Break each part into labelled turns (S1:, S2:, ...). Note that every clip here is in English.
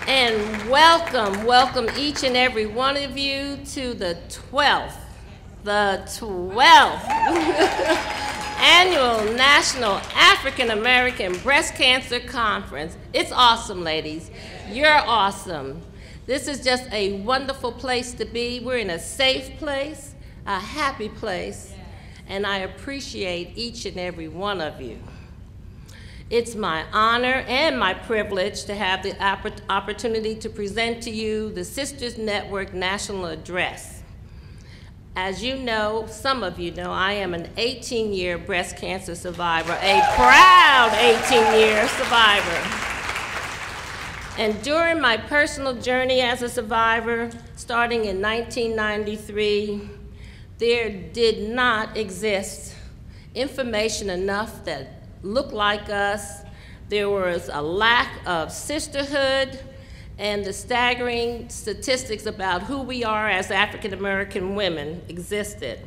S1: And welcome each and every one of you to the 12th Annual National African American Breast Cancer Conference. It's awesome, ladies. You're awesome. This is just a wonderful place to be. We're in a safe place, a happy place, and I appreciate each and every one of you. It's my honor and my privilege to have the opportunity to present to you the Sisters Network National Address. As you know, some of you know, I am an 18-year breast cancer survivor, a proud 18-year survivor. And during my personal journey as a survivor, starting in 1993, there did not exist information enough that looked like us. There was a lack of sisterhood, and the staggering statistics about who we are as African American women existed.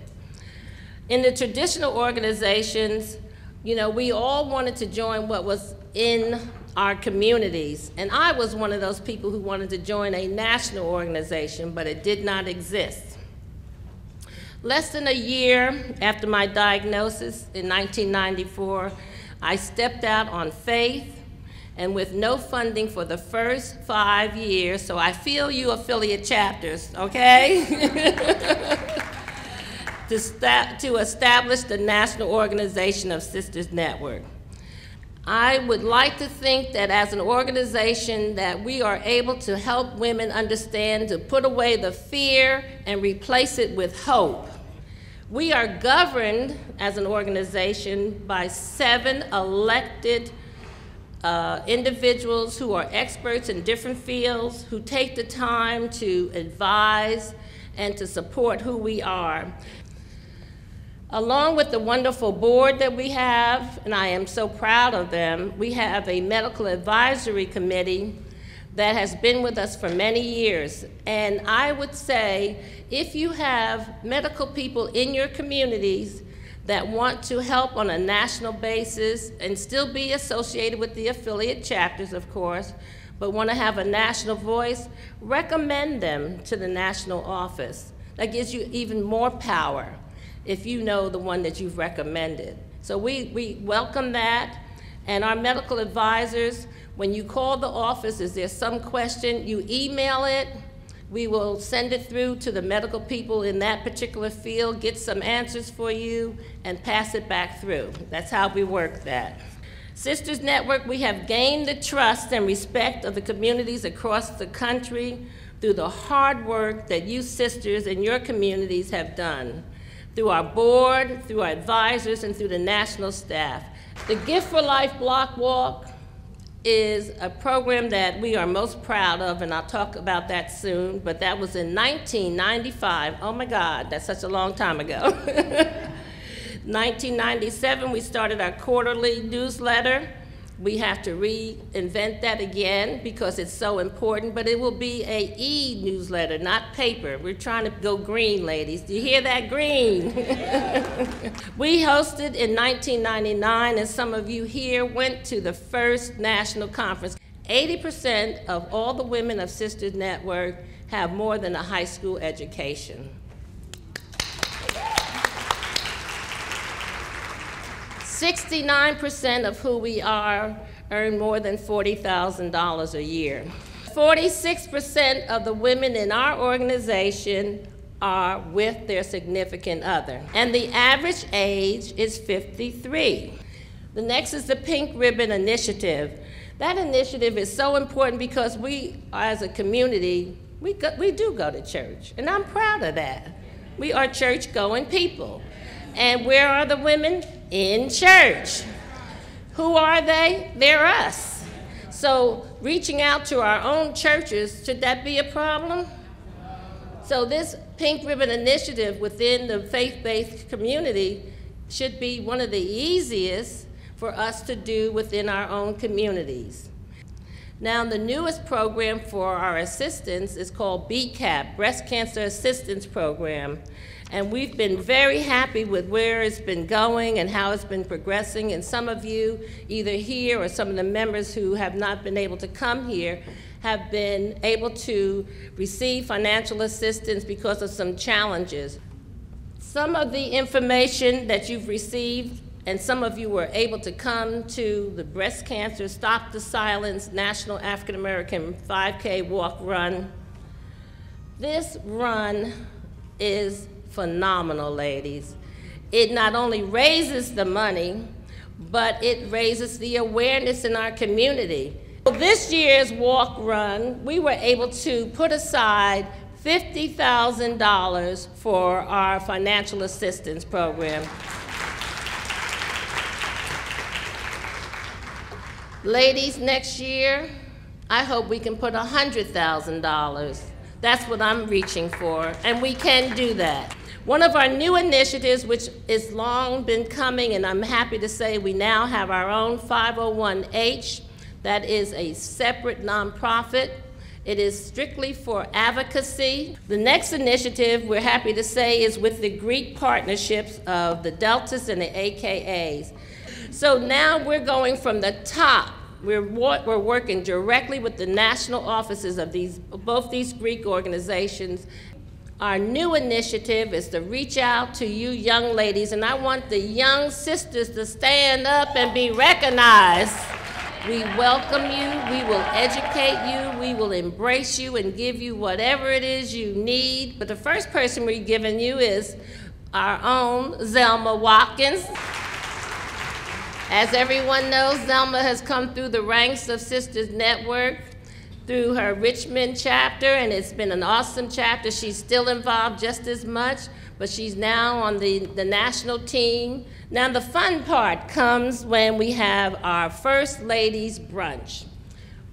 S1: In the traditional organizations, you know, we all wanted to join what was in our communities, and I was one of those people who wanted to join a national organization, but it did not exist. Less than a year after my diagnosis in 1994, I stepped out on faith and with no funding for the first 5 years, so I feel you affiliate chapters, okay? to establish the National Organization of Sisters Network. I would like to think that as an organization that we are able to help women understand to put away the fear and replace it with hope. We are governed as an organization by 7 elected individuals who are experts in different fields, who take the time to advise and to support who we are. Along with the wonderful board that we have, and I am so proud of them, we have a medical advisory committee that has been with us for many years. And I would say, if you have medical people in your communities that want to help on a national basis and still be associated with the affiliate chapters, of course, but want to have a national voice, recommend them to the national office. That gives you even more power if you know the one that you've recommended. So we welcome that, and our medical advisors, when you call the office, is there some question, you email it, we will send it through to the medical people in that particular field, get some answers for you, and pass it back through. That's how we work that. Sisters Network, we have gained the trust and respect of the communities across the country through the hard work that you sisters in your communities have done, through our board, through our advisors, and through the national staff. The Gift for Life Block Walk is a program that we are most proud of, and I'll talk about that soon, but that was in 1995. Oh my God, that's such a long time ago. 1997, we started our quarterly newsletter. We have to reinvent that again because it's so important, but it will be a e-newsletter, not paper. We're trying to go green, ladies. Do you hear that, green? We hosted in 1999, and some of you here went to the first national conference. 80% of all the women of Sisters Network have more than a high school education. 69% of who we are earn more than $40,000 a year. 46% of the women in our organization are with their significant other, and the average age is 53. The next is the Pink Ribbon Initiative. That initiative is so important because we, as a community, we do go to church, and I'm proud of that. We are church-going people. And where are the women? In church. Who are they? They're us. So reaching out to our own churches, should that be a problem? So this Pink Ribbon Initiative within the faith-based community should be one of the easiest for us to do within our own communities. Now, the newest program for our assistance is called BCAP, Breast Cancer Assistance Program. And we've been very happy with where it's been going and how it's been progressing. And some of you, either here or some of the members who have not been able to come here, have been able to receive financial assistance because of some challenges. Some of the information that you've received, and some of you were able to come to the Breast Cancer Stop the Silence National African American 5K Walk Run. This run is phenomenal, ladies. It not only raises the money, but it raises the awareness in our community. This year's walk run, we were able to put aside $50,000 for our financial assistance program. Ladies, next year, I hope we can put $100,000. That's what I'm reaching for, and we can do that. One of our new initiatives, which has long been coming, and I'm happy to say we now have our own 501H, that is a separate nonprofit. It is strictly for advocacy. The next initiative, we're happy to say, is with the Greek partnerships of the Deltas and the AKAs. So now we're going from the top. We're working directly with the national offices of both these Greek organizations. Our new initiative is to reach out to you young ladies, and I want the young sisters to stand up and be recognized. We welcome you, we will educate you, we will embrace you and give you whatever it is you need. But the first person we're giving you is our own Zelma Watkins. As everyone knows, Zelma has come through the ranks of Sisters Network through her Richmond chapter, and it's been an awesome chapter. She's still involved just as much, but she's now on the national team. Now the fun part comes when we have our First Ladies Brunch.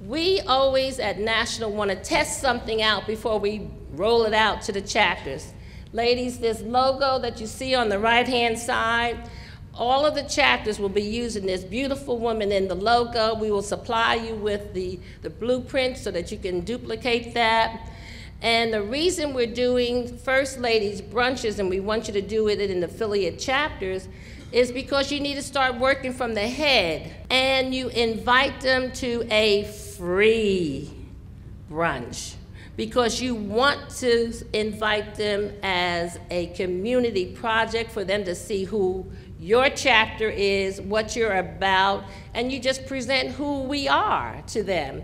S1: We always at National want to test something out before we roll it out to the chapters. Ladies, this logo that you see on the right-hand side, all of the chapters will be using this beautiful woman in the logo. We will supply you with the blueprint so that you can duplicate that. And the reason we're doing First Ladies Brunches, and we want you to do it in affiliate chapters, is because you need to start working from the head, and you invite them to a free brunch because you want to invite them as a community project for them to see who your chapter is, what you're about, and you just present who we are to them.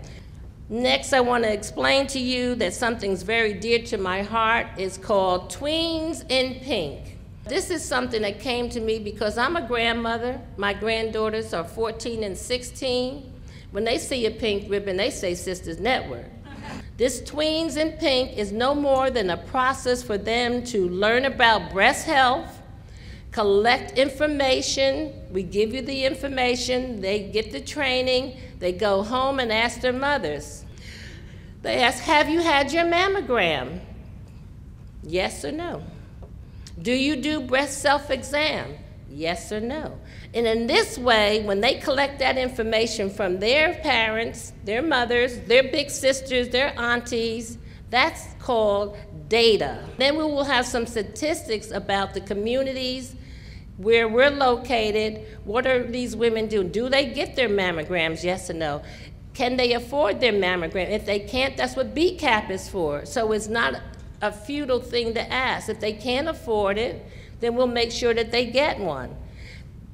S1: Next, I want to explain to you that something's very dear to my heart. It's called Tweens in Pink. This is something that came to me because I'm a grandmother. My granddaughters are 14 and 16. When they see a pink ribbon, they say Sisters Network. This Tweens in Pink is no more than a process for them to learn about breast health, collect information. We give you the information, they get the training, they go home and ask their mothers. They ask, have you had your mammogram? Yes or no? Do you do breast self-exam? Yes or no? And in this way, when they collect that information from their parents, their mothers, their big sisters, their aunties, that's called data. Then we will have some statistics about the communities where we're located. What are these women doing? Do they get their mammograms, yes or no? Can they afford their mammogram? If they can't, that's what BCAP is for. So it's not a futile thing to ask. If they can't afford it, then we'll make sure that they get one.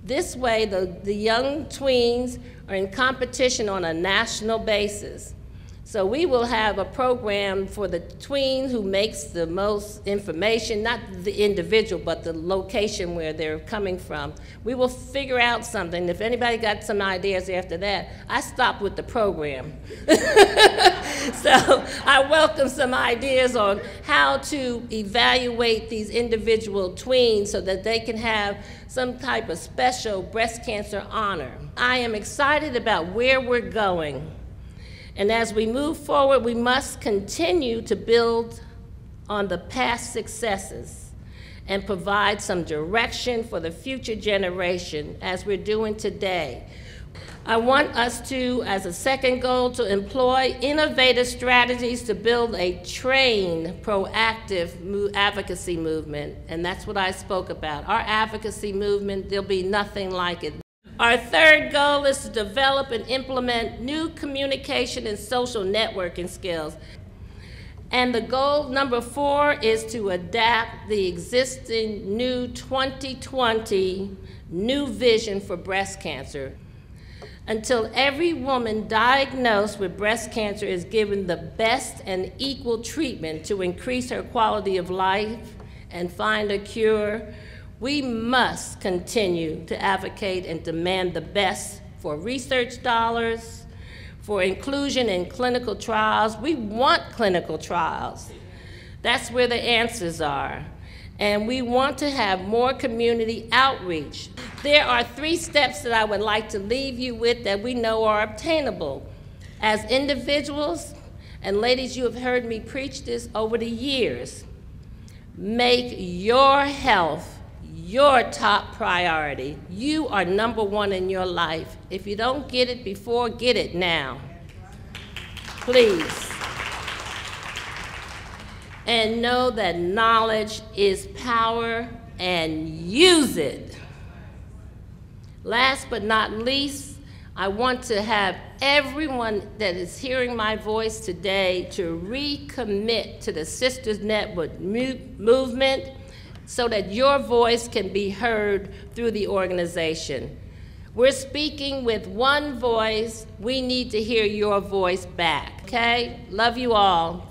S1: This way, the young tweens are in competition on a national basis. So we will have a program for the tween who makes the most information, not the individual, but the location where they're coming from. We will figure out something. If anybody got some ideas after that, I stopped with the program. So I welcome some ideas on how to evaluate these individual tweens so that they can have some type of special breast cancer honor. I am excited about where we're going. And as we move forward, we must continue to build on the past successes and provide some direction for the future generation as we're doing today. I want us to, as a second goal, to employ innovative strategies to build a trained, proactive advocacy movement. And that's what I spoke about. Our advocacy movement, there'll be nothing like it. Our third goal is to develop and implement new communication and social networking skills. And the goal number 4 is to adapt the existing new 2020 new vision for breast cancer until every woman diagnosed with breast cancer is given the best and equal treatment to increase her quality of life and find a cure. We must continue to advocate and demand the best for research dollars, for inclusion in clinical trials. We want clinical trials. That's where the answers are. And we want to have more community outreach. There are 3 steps that I would like to leave you with that we know are obtainable. As individuals, and ladies, you have heard me preach this over the years, make your health your top priority. You are number 1 in your life. If you don't get it before, get it now. Please. And know that knowledge is power, and use it. Last but not least, I want to have everyone that is hearing my voice today to recommit to the Sisters Network movement so that your voice can be heard through the organization. We're speaking with one voice. We need to hear your voice back, okay? Love you all.